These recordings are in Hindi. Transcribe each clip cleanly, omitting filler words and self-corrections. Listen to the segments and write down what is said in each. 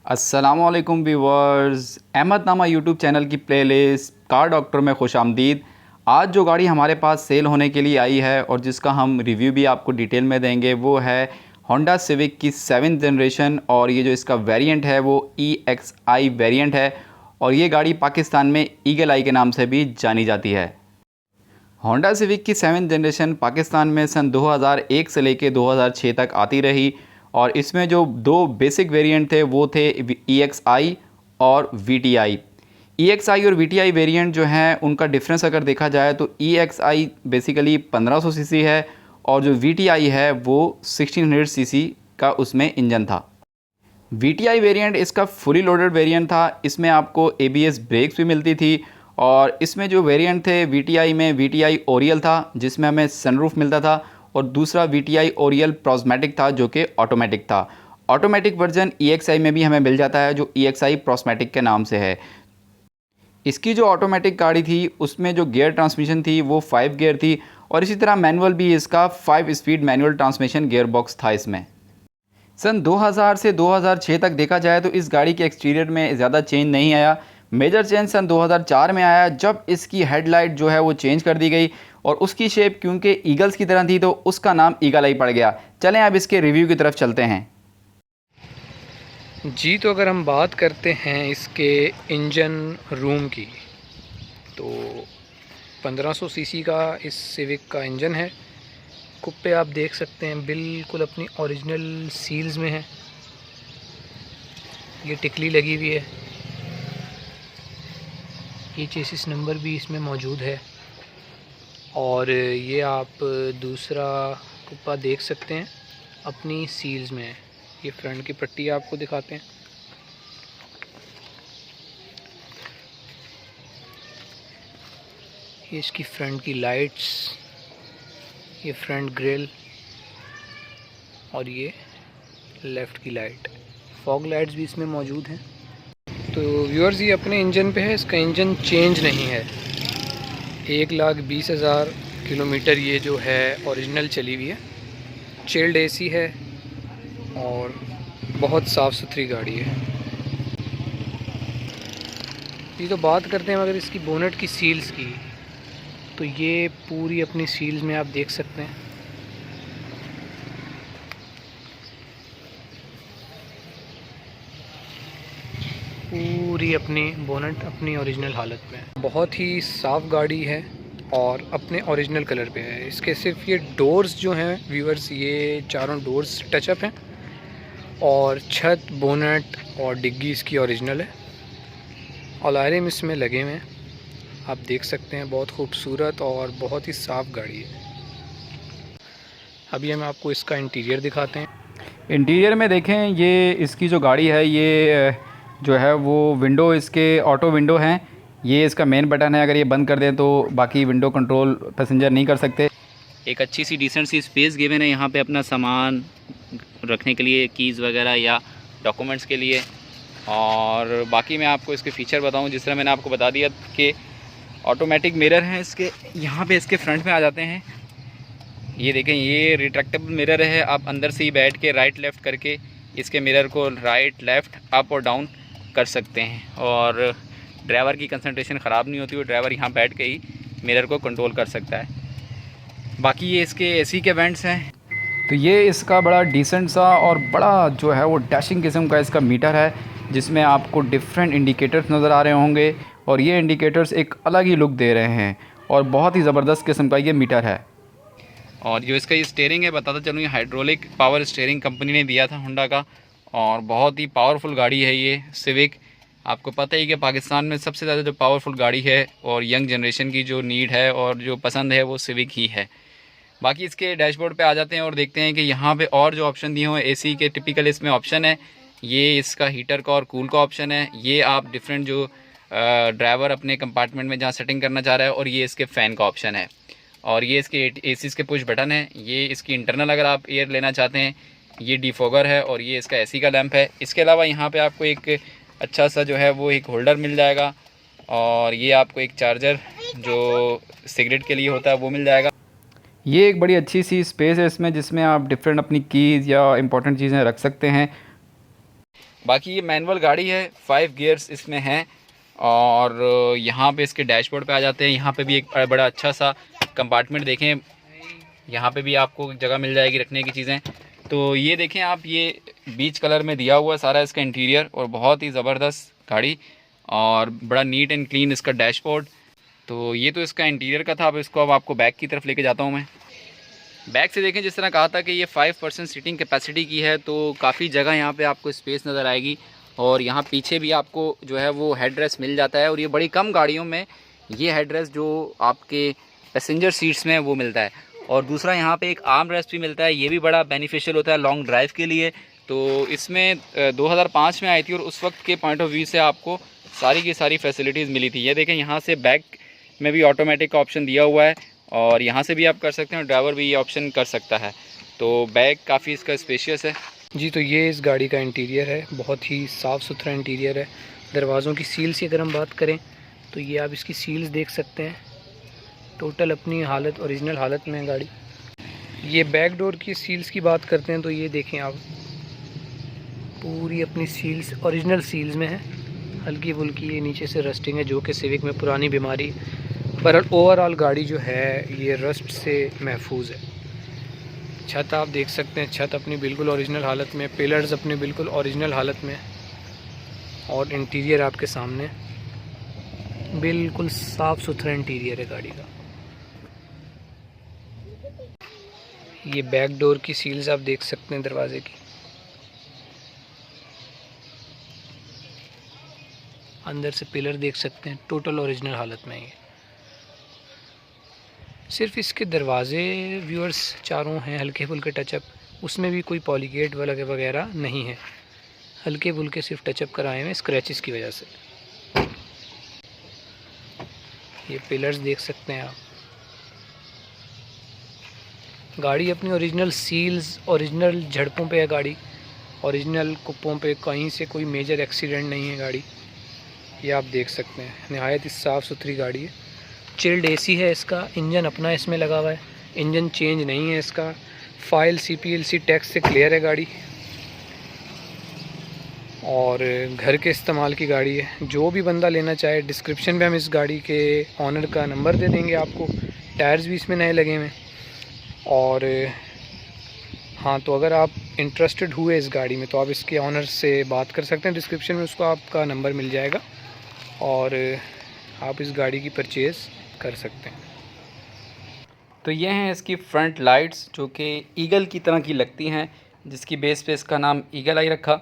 अस्सलामुअलैकुम व्यूवर्स, अहमदनामा यूट्यूब चैनल की प्लेलिस्ट कार डॉक्टर में खुश आमदीद। आज जो गाड़ी हमारे पास सेल होने के लिए आई है और जिसका हम रिव्यू भी आपको डिटेल में देंगे वो है होंडा सिविक की 7th जनरेशन। और ये जो इसका वेरिएंट है वो EXI वेरिएंट है और ये गाड़ी पाकिस्तान में ईगल आई के नाम से भी जानी जाती है। होंडा सिविक की 7th जनरेशन पाकिस्तान में सन 2001 से लेकर 2006 तक आती रही और इसमें जो दो बेसिक वेरिएंट थे वो थे EXI और VTI। EXI और VTI वेरिएंट जो हैं उनका डिफरेंस अगर देखा जाए तो EXI बेसिकली 1500 सीसी है और जो VTI है वो 1600 सीसी का उसमें इंजन था। VTI वेरिएंट इसका फुली लोडेड वेरिएंट था। इसमें आपको ABS ब्रेक्स भी मिलती थी और इसमें जो वेरिएंट थे VTI में VTI ओरियल था जिसमें हमें सनरूफ मिलता था और दूसरा VTI ओरियल प्रोस्मेटिक था जो कि ऑटोमेटिक था। ऑटोमेटिक वर्जन EXI में भी हमें मिल जाता है जो EXI प्रोस्मेटिक के नाम से है। इसकी जो ऑटोमेटिक गाड़ी थी उसमें जो गियर ट्रांसमिशन थी वो 5 गियर थी और इसी तरह मैनुअल भी इसका 5 speed manual transmission gear box था। इसमें सन 2000 से 2006 तक देखा जाए तो इस गाड़ी के एक्सटीरियर में ज़्यादा चेंज नहीं आया। मेजर चेंज सन 2004 में आया जब इसकी हेडलाइट जो है वो चेंज कर दी गई और उसकी शेप क्योंकि ईगल्स की तरह थी तो उसका नाम ईगल आई पड़ गया। चलें अब इसके रिव्यू की तरफ चलते हैं। जी, तो अगर हम बात करते हैं इसके इंजन रूम की तो 1500 सीसी का इस सिविक का इंजन है। कुप्पे आप देख सकते हैं बिल्कुल अपनी ओरिजिनल सील्स में है। ये टिकली लगी हुई है। ये चेसिस नंबर भी इसमें मौजूद है और ये आप दूसरा कुप्पा देख सकते हैं अपनी सील्स में है। ये फ्रंट की पट्टी आपको दिखाते हैं। ये इसकी फ्रंट की लाइट्स, ये फ्रंट ग्रिल और ये लेफ़्ट की लाइट, फॉग लाइट्स भी इसमें मौजूद हैं। तो व्यूअर्स ये अपने इंजन पे है, इसका इंजन चेंज नहीं है। 1,20,000 किलोमीटर ये जो है ओरिजिनल चली हुई है। चिल्ड AC है और बहुत साफ़ सुथरी गाड़ी है। ये तो बात करते हैं अगर इसकी बोनेट की सील्स की तो ये पूरी अपनी सील्स में आप देख सकते हैं। पूरी अपनी बोनेट अपनी ओरिजिनल हालत में है। बहुत ही साफ़ गाड़ी है और अपने ओरिजिनल कलर पे है। इसके सिर्फ ये डोर्स जो हैं व्यूअर्स, ये चारों डोर्स टचअप हैं और छत, बोनेट और डिग्गी इसकी ओरिजिनल है। अलार्म इसमें लगे हुए हैं, आप देख सकते हैं। बहुत खूबसूरत और बहुत ही साफ़ गाड़ी है। अभी हम आपको इसका इंटीरियर दिखाते हैं। इंटीरियर में देखें, ये इसकी जो गाड़ी है ये जो है वो विंडो इसके ऑटो विंडो हैं। ये इसका मेन बटन है, अगर ये बंद कर दें तो बाकी विंडो कंट्रोल पैसेंजर नहीं कर सकते। एक अच्छी सी डिसेंट सी स्पेस गिवन है यहाँ पे अपना सामान रखने के लिए, कीज़ वगैरह या डॉक्यूमेंट्स के लिए। और बाकी मैं आपको इसके फ़ीचर बताऊँ, जिस तरह मैंने आपको बता दिया कि ऑटोमेटिक मिरर हैं इसके, यहाँ पे इसके फ्रंट में आ जाते हैं। ये देखें, ये रिट्रैक्टेबल मिरर है। आप अंदर से ही बैठ के राइट लेफ़्ट करके इसके मिरर को राइट लेफ़्ट अप और डाउन कर सकते हैं और ड्राइवर की कंसंट्रेशन ख़राब नहीं होती और ड्राइवर यहाँ बैठ के ही मिरर को कंट्रोल कर सकता है। बाकी ये इसके AC के वेंट्स हैं। तो ये इसका बड़ा डिसेंट सा और बड़ा जो है वो डैशिंग किस्म का इसका मीटर है जिसमें आपको डिफरेंट इंडिकेटर्स नज़र आ रहे होंगे और ये इंडिकेटर्स एक अलग ही लुक दे रहे हैं और बहुत ही ज़बरदस्त किस्म का ये मीटर है। और जो इसका ये स्टीयरिंग है, बताता चलूँ, ये हाइड्रोलिक पावर स्टीयरिंग कंपनी ने दिया था होंडा का और बहुत ही पावरफुल गाड़ी है ये सिविक। आपको पता ही कि पाकिस्तान में सबसे ज़्यादा जो पावरफुल गाड़ी है और यंग जनरेशन की जो नीड है और जो पसंद है वो सिविक ही है। बाकी इसके डैशबोर्ड पे आ जाते हैं और देखते हैं कि यहाँ पे और जो ऑप्शन दिए हुए हैं AC के टिपिकल इसमें ऑप्शन है। ये इसका हीटर का और कूल का ऑप्शन है। ये आप डिफरेंट जो ड्राइवर अपने कंपार्टमेंट में जहाँ सेटिंग करना चाह रहा है, और ये इसके फ़ैन का ऑप्शन है और ये इसके AC के पुश बटन है। ये इसकी इंटरनल अगर आप एयर लेना चाहते हैं, ये डिफॉगर है और ये इसका AC का लैंप है। इसके अलावा यहाँ पे आपको एक अच्छा सा जो है वो एक होल्डर मिल जाएगा और ये आपको एक चार्जर जो सिगरेट के लिए होता है वो मिल जाएगा। ये एक बड़ी अच्छी सी स्पेस है इसमें जिसमें आप डिफरेंट अपनी कीज़ या इंपॉर्टेंट चीज़ें रख सकते हैं। बाकी ये मैनुअल गाड़ी है, 5 गियर्स इसमें हैं। और यहाँ पे इसके डैशबोर्ड पे आ जाते हैं। यहाँ पे भी एक बड़ा अच्छा सा कंपार्टमेंट देखें, यहाँ पे भी आपको जगह मिल जाएगी रखने की चीज़ें। तो ये देखें आप, ये बीच कलर में दिया हुआ सारा इसका इंटीरियर, और बहुत ही ज़बरदस्त गाड़ी और बड़ा नीट एंड क्लीन इसका डैशबोर्ड। तो ये तो इसका इंटीरियर का था। अब आपको बैक की तरफ लेके जाता हूँ मैं। बैक से देखें, जिस तरह कहा था कि ये 5% सीटिंग कैपेसिटी की है, तो काफ़ी जगह यहाँ पे आपको स्पेस नज़र आएगी। और यहाँ पीछे भी आपको जो है वो हेड रेस्ट मिल जाता है, और ये बड़ी कम गाड़ियों में ये हेड रेस्ट जो आपके पैसेंजर सीट्स में वो मिलता है। और दूसरा यहाँ पे एक आर्म रेस्ट भी मिलता है, ये भी बड़ा बेनिफिशियल होता है लॉन्ग ड्राइव के लिए। तो इसमें 2005 में आई थी, और उस वक्त के पॉइंट ऑफ व्यू से आपको सारी की सारी फैसिलिटीज़ मिली थी। ये देखें, यहाँ से बैक में भी ऑटोमेटिक का ऑप्शन दिया हुआ है, और यहाँ से भी आप कर सकते हैं, और ड्राइवर भी ये ऑप्शन कर सकता है। तो बैक काफ़ी इसका स्पेशियस है जी। तो ये इस गाड़ी का इंटीरियर है, बहुत ही साफ़ सुथरा इंटीरियर है। दरवाज़ों की सील्स की अगर हम बात करें तो ये आप इसकी सील्स देख सकते हैं, टोटल अपनी हालत, ओरिजिनल हालत में है गाड़ी। ये बैक डोर की सील्स की बात करते हैं तो ये देखें आप, पूरी अपनी सील्स ओरिजिनल सील्स में है। हल्की फुल्की ये नीचे से रस्टिंग है, जो कि सिविक में पुरानी बीमारी, पर ओवरऑल गाड़ी जो है ये रस्ट से महफूज है। छत आप देख सकते हैं, छत अपनी बिल्कुल ओरिजिनल हालत में, पिलर्स अपने बिल्कुल ओरिजिनल हालत में, और इंटीरियर आपके सामने बिल्कुल साफ़ सुथरा इंटीरियर है गाड़ी का। ये बैक डोर की सील्स आप देख सकते हैं दरवाजे की, अंदर से पिलर देख सकते हैं, टोटल ओरिजिनल हालत में है। सिर्फ इसके दरवाजे व्यूअर्स चारों हैं हल्के फुल्के टचअप, उसमें भी कोई पॉलीगेट वगैरह नहीं है, हल्के फुल्के सिर्फ टचअप कराए हुए स्क्रैचेस की वजह से। ये पिलर्स देख सकते हैं आप, गाड़ी अपनी ओरिजिनल सील्स, ओरिजिनल झड़पों पे है गाड़ी, ओरिजिनल कुप्पों पे, कहीं से कोई मेजर एक्सीडेंट नहीं है गाड़ी। ये आप देख सकते हैं, नहायत ही साफ़ सुथरी गाड़ी है। चिल्ड एसी है इसका, इंजन अपना इसमें लगा हुआ है, इंजन चेंज नहीं है इसका। फाइल CPLC टैक्स से क्लियर है गाड़ी, और घर के इस्तेमाल की गाड़ी है। जो भी बंदा लेना चाहे, डिस्क्रिप्शन में हम इस गाड़ी के ऑनर का नंबर दे देंगे आपको। टायर्स भी इसमें नए लगे हुए हैं। और हाँ, तो अगर आप इंटरेस्टेड हुए इस गाड़ी में तो आप इसके ऑनर से बात कर सकते हैं, डिस्क्रिप्शन में उसको आपका नंबर मिल जाएगा, और आप इस गाड़ी की परचेज़ कर सकते हैं। तो ये हैं इसकी फ्रंट लाइट्स, जो कि ईगल की तरह की लगती हैं, जिसकी बेस पे इसका नाम ईगल आई रखा।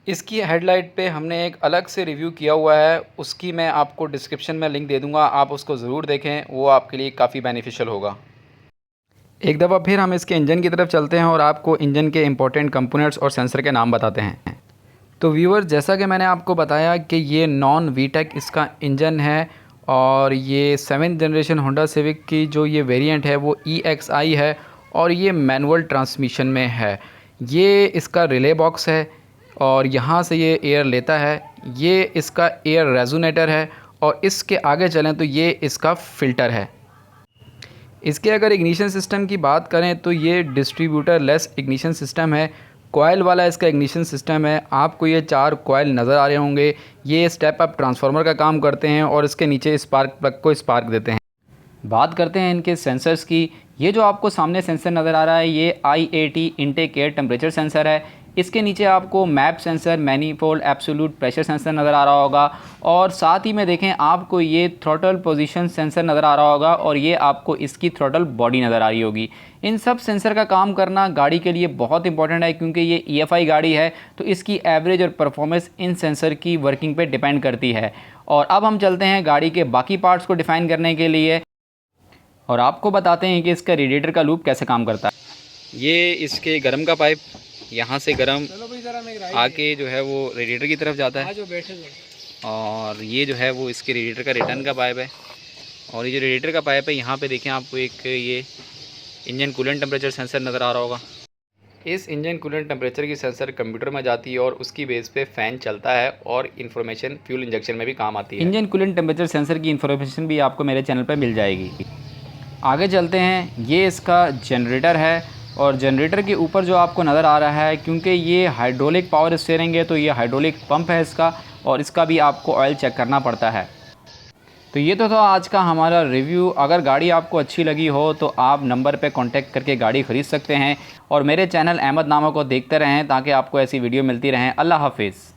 इसकी हेडलाइट पे हमने एक अलग से रिव्यू किया हुआ है, उसकी मैं आपको डिस्क्रिप्शन में लिंक दे दूंगा, आप उसको ज़रूर देखें, वो आपके लिए काफ़ी बेनिफिशियल होगा। एक दफ़ा फिर हम इसके इंजन की तरफ चलते हैं और आपको इंजन के इंपॉर्टेंट कंपोनेंट्स और सेंसर के नाम बताते हैं। तो व्यूअर, जैसा कि मैंने आपको बताया कि ये नॉन VTEC इसका इंजन है, और ये 7th जनरेशन होंडा सिविक की जो ये वेरिएंट है वो EXI है, और ये मैनुअल ट्रांसमिशन में है। ये इसका रिले बॉक्स है, और यहाँ से ये एयर लेता है। ये इसका एयर रेजोनेटर है, और इसके आगे चलें तो ये इसका फ़िल्टर है। इसके अगर इग्निशन सिस्टम की बात करें तो ये डिस्ट्रीब्यूटर लेस इग्निशन सिस्टम है, कॉयल वाला इसका इग्निशन सिस्टम है। आपको ये 4 कॉयल नज़र आ रहे होंगे, ये स्टेप अप ट्रांसफार्मर का काम करते हैं, और इसके नीचे स्पार्क प्लग को स्पार्क देते हैं। बात करते हैं इनके सेंसर्स की। ये जो आपको सामने सेंसर नज़र आ रहा है, ये IAT intake air temperature sensor है। इसके नीचे आपको map sensor, manifold absolute pressure sensor नज़र आ रहा होगा, और साथ ही में देखें आपको ये थ्रोटल पोजीशन सेंसर नज़र आ रहा होगा, और ये आपको इसकी थ्रोटल बॉडी नज़र आ रही होगी। इन सब सेंसर का काम करना गाड़ी के लिए बहुत इंपॉर्टेंट है, क्योंकि ये EFI गाड़ी है, तो इसकी एवरेज और परफॉर्मेंस इन सेंसर की वर्किंग पे डिपेंड करती है। और अब हम चलते हैं गाड़ी के बाकी पार्ट्स को डिफ़ाइन करने के लिए, और आपको बताते हैं कि इसका रेडिएटर का लूप कैसे काम करता है। ये इसके गर्म का पाइप यहाँ से गर्म आके जो है वो रेडिएटर की तरफ जाता है, और ये जो है वो इसके रेडिएटर का रिटर्न का पाइप है। और ये जो रेडिएटर का पाइप है, यहाँ पे देखें आपको एक ये इंजन कूलेंट टेम्परेचर सेंसर नज़र आ रहा होगा। इस इंजन कूलेंट टेम्परेचर की सेंसर कंप्यूटर में जाती है, और उसकी बेस पे फ़ैन चलता है, और इन्फॉर्मेशन फ्यूल इंजेक्शन में भी काम आती है। इंजन कूलेंट टेम्परेचर सेंसर की इन्फॉर्मेशन भी आपको मेरे चैनल पर मिल जाएगी। आगे चलते हैं, ये इसका जनरेटर है, और जनरेटर के ऊपर जो आपको नज़र आ रहा है, क्योंकि ये हाइड्रोलिक पावर स्टीयरिंग है तो ये हाइड्रोलिक पंप है इसका, और इसका भी आपको ऑयल चेक करना पड़ता है। तो ये तो था आज का हमारा रिव्यू। अगर गाड़ी आपको अच्छी लगी हो तो आप नंबर पे कांटेक्ट करके गाड़ी ख़रीद सकते हैं, और मेरे चैनल अहमद नामा को देखते रहें ताकि आपको ऐसी वीडियो मिलती रहें। अल्लाह हाफिज़।